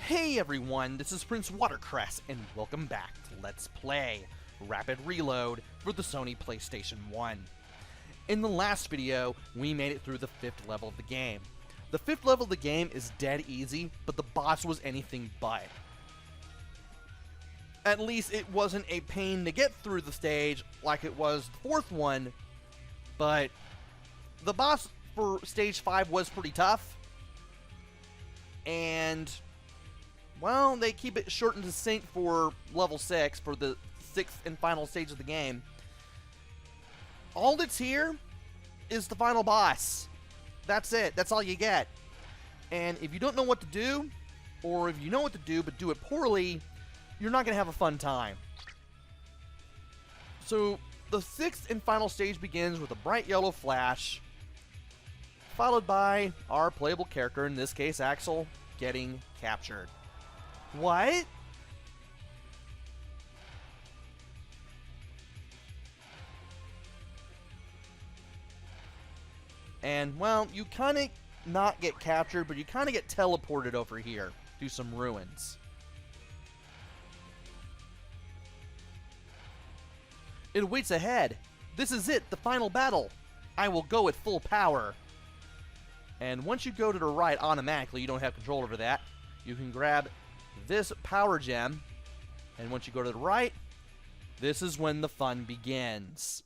Hey everyone, this is PrinceWatercress, and welcome back to Let's Play Rapid Reload for the Sony PlayStation 1. In the last video, we made it through the 5th level of the game. The 5th level of the game is dead easy, but the boss was anything but. At least it wasn't a pain to get through the stage like it was the 4th one, but the boss for stage 5 was pretty tough, and well, they keep it short and succinct for level 6, for the 6th and final stage of the game. All that's here is the final boss. That's it. That's all you get. And if you don't know what to do, or if you know what to do but do it poorly, you're not going to have a fun time. So, the 6th and final stage begins with a bright yellow flash, followed by our playable character, in this case Axel, getting captured. What? And, well, you kind of not get captured, but you kind of get teleported over here to some ruins. It awaits ahead. This is it, the final battle. I will go at full power. And once you go to the right, automatically, you don't have control over that. You can grab this power gem, and once you go to the right, this is when the fun begins.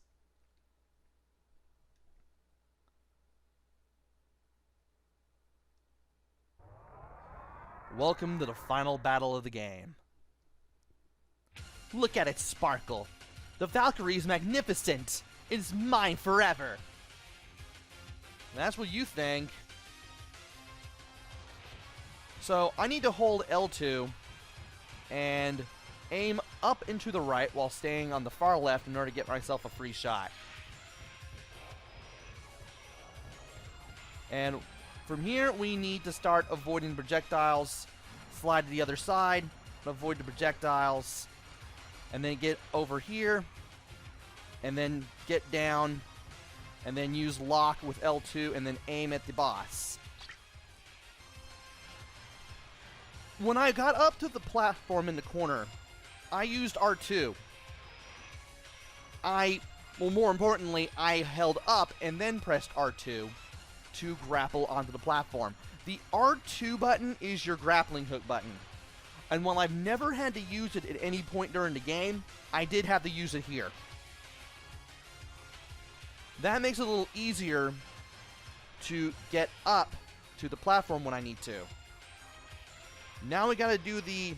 Welcome to the final battle of the game. Look at it sparkle. The Valkyrie is magnificent. It is mine forever. That's what you think. So, I need to hold L2 and aim up and to the right while staying on the far left in order to get myself a free shot. And from here, we need to start avoiding projectiles, slide to the other side, avoid the projectiles, and then get over here, and then get down, and then use lock with L2, and then aim at the boss. When I got up to the platform in the corner, I used R2. Well, more importantly, I held up and then pressed R2 to grapple onto the platform. The R2 button is your grappling hook button. And while I've never had to use it at any point during the game, I did have to use it here. That makes it a little easier to get up to the platform when I need to. Now we gotta do the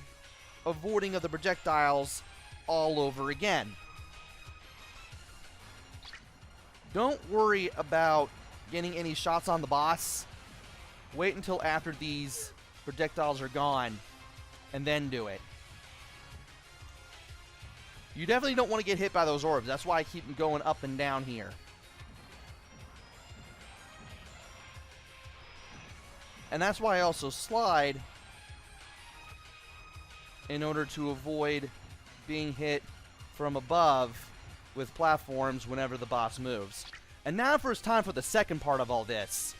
avoiding of the projectiles all over again. Don't worry about getting any shots on the boss. Wait until after these projectiles are gone, and then do it. You definitely don't want to get hit by those orbs. That's why I keep going up and down here. And that's why I also slide, in order to avoid being hit from above with platforms whenever the boss moves. And now it's time for the second part of all this.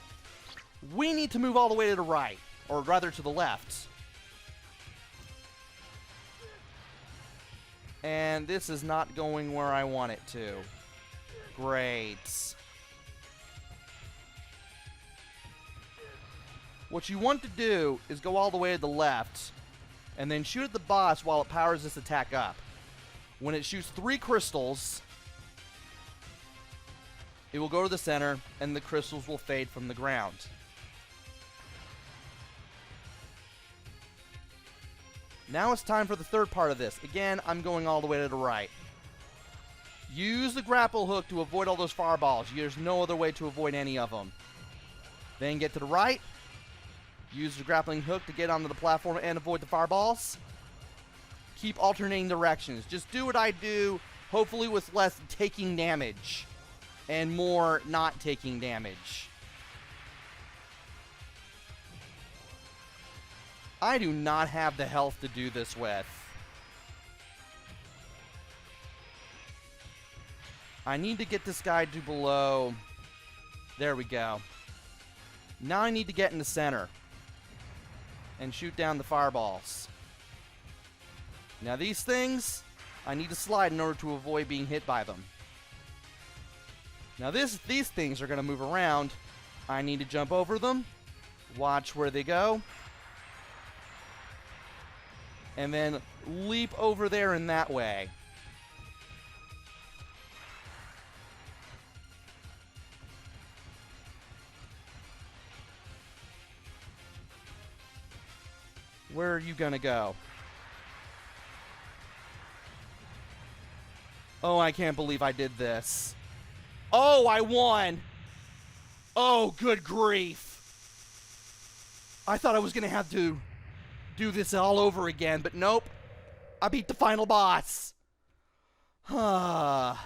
We need to move all the way to the right, or rather to the left. And this is not going where I want it to. Great. What you want to do is go all the way to the left, and then shoot at the boss while it powers this attack up. When it shoots 3 crystals, it will go to the center, and the crystals will fade from the ground. Now it's time for the third part of this. Again, I'm going all the way to the right. Use the grapple hook to avoid all those fireballs. There's no other way to avoid any of them. Then get to the right. Use the grappling hook to get onto the platform and avoid the fireballs. Keep alternating directions. Just do what I do, hopefully with less taking damage and more not taking damage. I do not have the health to do this with. I need to get this guy to below. There we go. Now I need to get in the center. and shoot down the fireballs. Now these things, I need to slide in order to avoid being hit by them. Now these things are going to move around. I need to jump over them, watch where they go, and then leap over there in that way. Where are you gonna go? Oh, I can't believe I did this. Oh, I won! Oh, good grief. I thought I was gonna have to do this all over again, but nope. I beat the final boss. And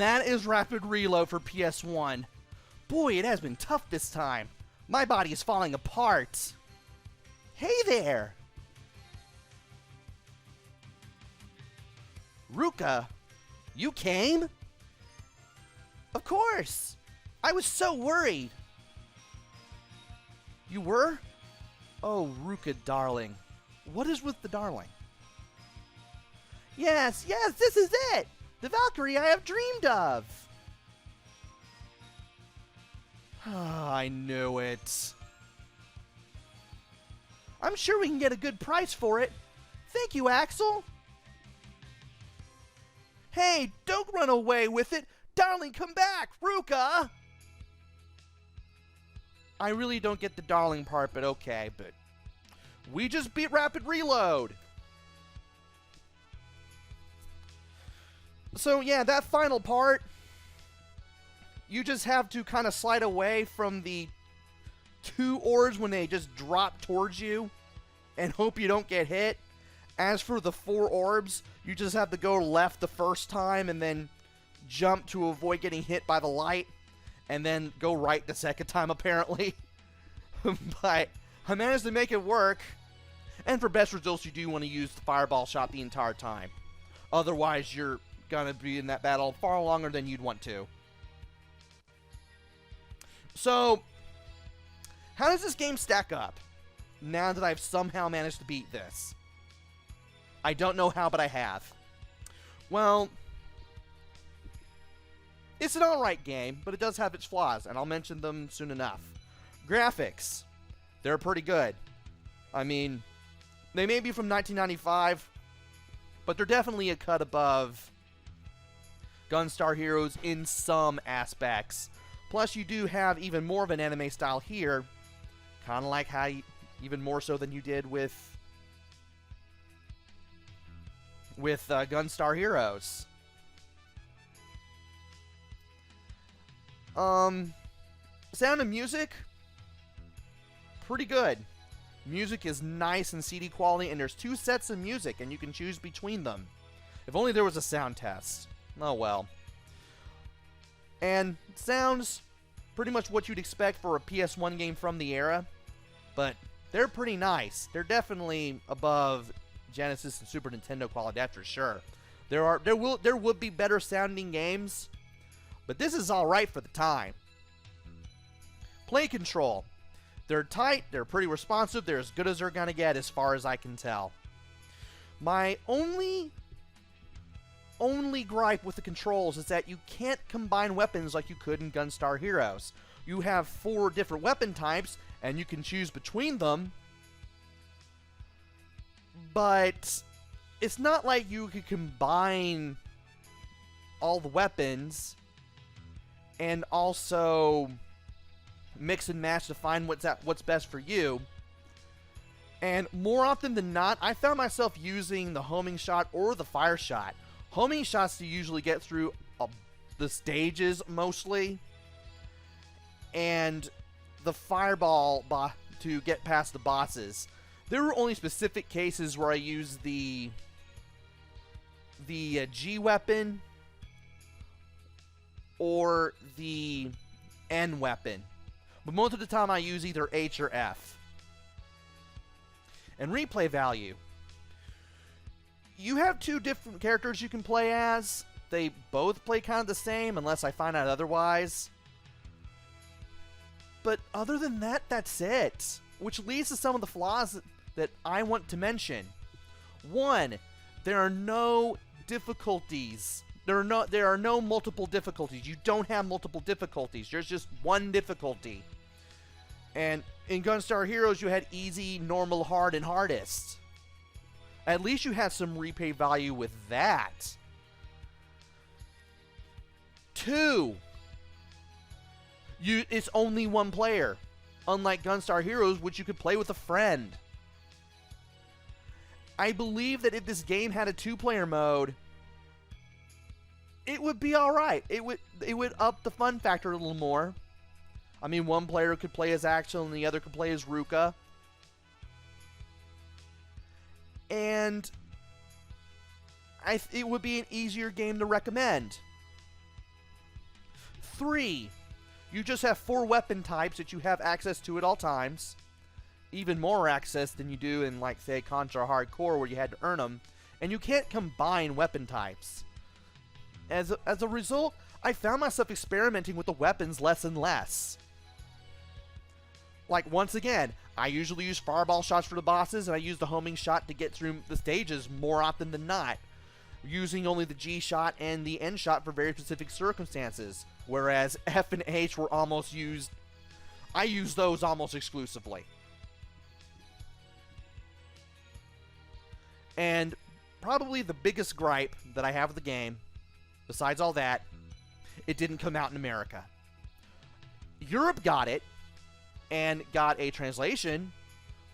that is Rapid Reload for PS1. Boy, it has been tough this time. My body is falling apart. Hey there! Ruka, you came? Of course! I was so worried. You were? Oh, Ruka, darling. What is with the darling? Yes, this is it! The Valkyrie I have dreamed of! I knew it. I'm sure we can get a good price for it. Thank you, Axel. Hey, don't run away with it. Darling, come back, Ruka. I really don't get the darling part, but okay. But we just beat Rapid Reload. So yeah, that final part, you just have to kind of slide away from the 2 orbs when they just drop towards you and hope you don't get hit. As for the 4 orbs, you just have to go left the first time and then jump to avoid getting hit by the light, and then go right the second time, apparently. But I managed to make it work. And for best results, you do want to use the fireball shot the entire time. Otherwise, you're going to be in that battle far longer than you'd want to. So, how does this game stack up now that I've somehow managed to beat this? I don't know how, but I have. Well, it's an alright game, but it does have its flaws, and I'll mention them soon enough. Graphics, they're pretty good. I mean, they may be from 1995, but they're definitely a cut above Gunstar Heroes in some aspects. Plus, you do have even more of an anime style here, kind of like how even more so than you did with Gunstar Heroes. Sound and music, pretty good. Music is nice and CD quality, and there's 2 sets of music, and you can choose between them. If only there was a sound test. Oh well. And sounds pretty much what you'd expect for a PS1 game from the era, but they're pretty nice. They're definitely above Genesis and Super Nintendo quality, that's for sure. There would be better sounding games, but this is all right for the time. Play control. They're tight, they're pretty responsive, they're as good as they're gonna get as far as I can tell. My only gripe with the controls is that you can't combine weapons like you could in Gunstar Heroes. You have 4 different weapon types, and you can choose between them, but it's not like you could combine all the weapons and also mix and match to find what's best for you. And more often than not, I found myself using the homing shot or the fire shot. Homing shots to usually get through the stages mostly, and the fireball to get past the bosses. There were only specific cases where I used the G weapon or the N weapon, but most of the time I use either H or F. And replay value. You have 2 different characters you can play as. They both play kind of the same unless I find out otherwise. But other than that, that's it. Which leads to some of the flaws that I want to mention. One, there are no difficulties. There are no multiple difficulties. You don't have multiple difficulties. There's just one difficulty. And in Gunstar Heroes, you had easy, normal, hard, and hardest. At least you had some replay value with that. 2, it's only one player. Unlike Gunstar Heroes, which you could play with a friend. I believe that if this game had a 2-player mode, it would be alright. It would up the fun factor a little more. I mean, one player could play as Axel and the other could play as Ruka. And it would be an easier game to recommend. 3, you just have 4 weapon types that you have access to at all times. Even more access than you do in, like, say, Contra Hardcore, where you had to earn them. And you can't combine weapon types. As a result, I found myself experimenting with the weapons less and less. Like, once again, I usually use fireball shots for the bosses, and I use the homing shot to get through the stages more often than not, using only the G shot and the N shot for very specific circumstances, whereas F and H were almost used... I use those almost exclusively. And probably the biggest gripe that I have with the game, besides all that, it didn't come out in America. Europe got it, and got a translation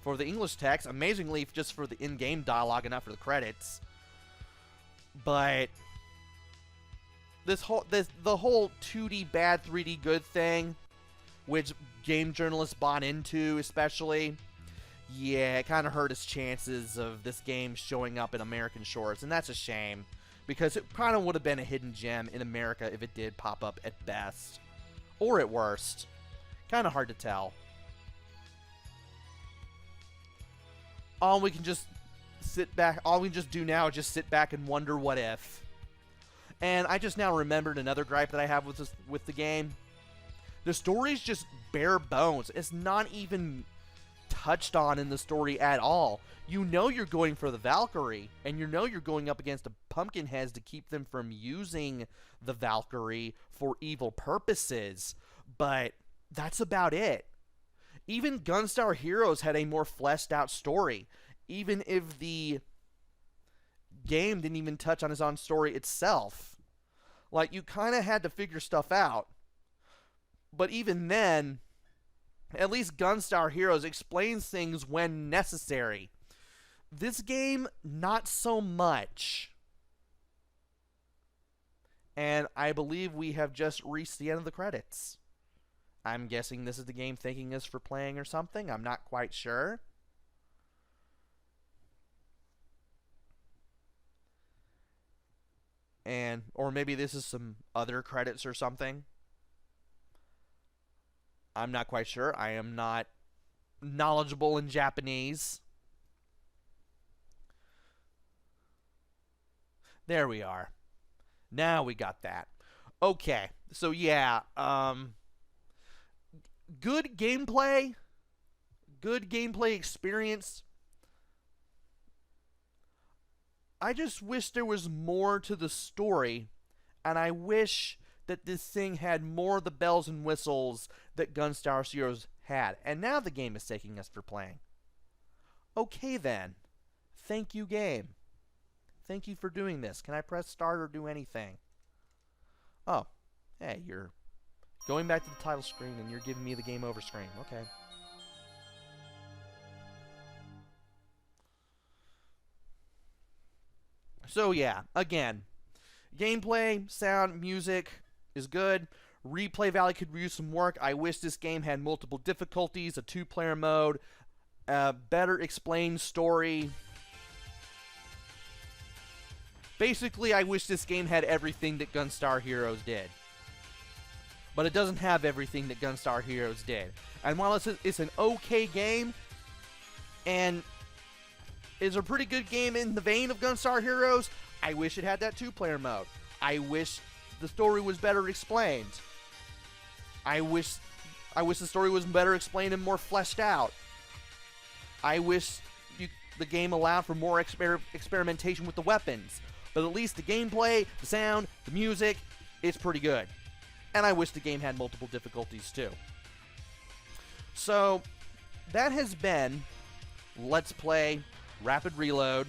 for the English text, amazingly just for the in-game dialogue and not for the credits. But the whole 2D bad, 3D good thing, which game journalists bought into especially, yeah, it kind of hurt his chances of this game showing up in American shores, and that's a shame, because it kind of would have been a hidden gem in America if it did pop up at best, or at worst. Kind of hard to tell. All we can just do now is just sit back and wonder what if. And I just now remembered another gripe that I have with the game. The story's just bare bones. It's not even touched on in the story at all. You know you're going for the Valkyrie, and you know you're going up against the Pumpkinheads to keep them from using the Valkyrie for evil purposes, but that's about it. Even Gunstar Heroes had a more fleshed out story, even if the game didn't even touch on his own story itself. Like, you kind of had to figure stuff out. But even then, at least Gunstar Heroes explains things when necessary. This game, not so much. And I believe we have just reached the end of the credits. I'm guessing this is the game thanking us for playing or something. I'm not quite sure. Or maybe this is some other credits or something. I'm not quite sure. I am not knowledgeable in Japanese. There we are. Now we got that. Okay. So yeah, good gameplay experience. I just wish there was more to the story, and I wish that this thing had more of the bells and whistles that Gunstar Heroes had. And now the game is taking us for playing. Okay then. Thank you, game. Thank you for doing this. Can I press start or do anything? Oh, hey, you're going back to the title screen and you're giving me the game over screen. Okay. So yeah, again, gameplay, sound, music is good. Replay value could use some work. I wish this game had multiple difficulties, a 2-player mode, a better explained story. Basically, I wish this game had everything that Gunstar Heroes did. But it doesn't have everything that Gunstar Heroes did. And while it's an okay game, and is a pretty good game in the vein of Gunstar Heroes, I wish it had that 2-player mode. I wish the story was better explained. I wish I wish the story was better explained and more fleshed out. I wish the game allowed for more experimentation with the weapons. But at least the gameplay, the sound, the music, it's pretty good. And I wish the game had multiple difficulties too. So, that has been Let's Play Rapid Reload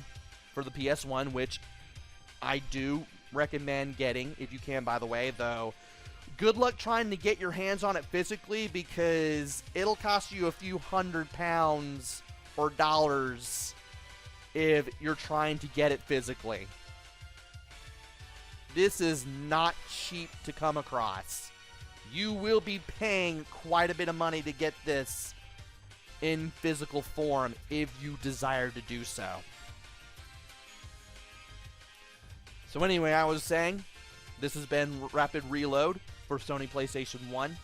for the PS1, which I do recommend getting, if you can, by the way, though. Good luck trying to get your hands on it physically, because it'll cost you a few £100 or dollars if you're trying to get it physically. This is not cheap to come across. You will be paying quite a bit of money to get this in physical form if you desire to do so. So anyway, I was saying, this has been Rapid Reload for Sony PlayStation 1.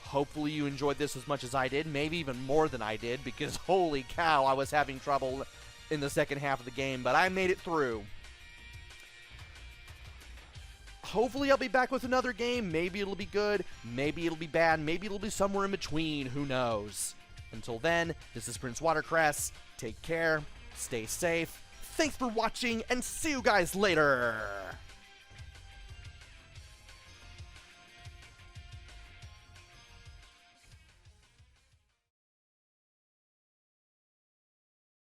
Hopefully you enjoyed this as much as I did, maybe even more than I did, because holy cow, I was having trouble in the second half of the game, but I made it through. Hopefully I'll be back with another game. Maybe it'll be good, maybe it'll be bad, maybe it'll be somewhere in between, who knows. Until then, this is PrinceWatercress. Take care, stay safe, thanks for watching, and see you guys later!